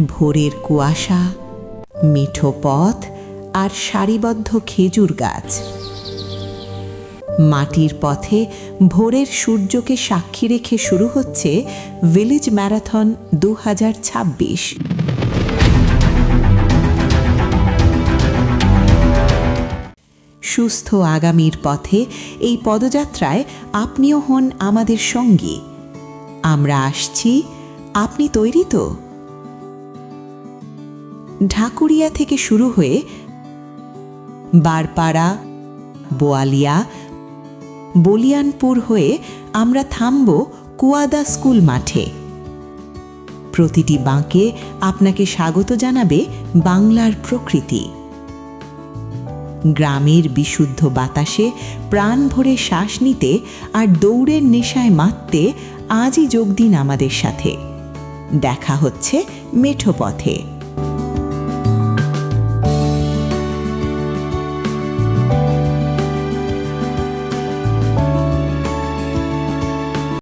ভোরের কুয়াশা, মিঠো পথ আর সারিবদ্ধ খেজুর গাছ। মাটির পথে ভোরের সূর্যকে সাক্ষী রেখে শুরু হচ্ছে ভিলেজ ম্যারাথন 2026। সুস্থ আগামীর পথে এই পদযাত্রায় আপনিও হন আমাদের সঙ্গী। আমরা আসছি, আপনি তৈরি তো? ঢাকুরিয়া থেকে শুরু হয়ে বারপাড়া, বোয়ালিয়া, বলিয়ানপুর হয়ে আমরা থামব কুয়াদা স্কুল মাঠে। প্রতিটি বাঁকে আপনাকে স্বাগত জানাবে বাংলার প্রকৃতি। গ্রামের বিশুদ্ধ বাতাসে প্রাণ ভরে শ্বাস নিতে আর দৌড়ের নেশায় মাততে আজই যোগ দিন আমাদের সাথে। দেখা হচ্ছে মেঠো পথে।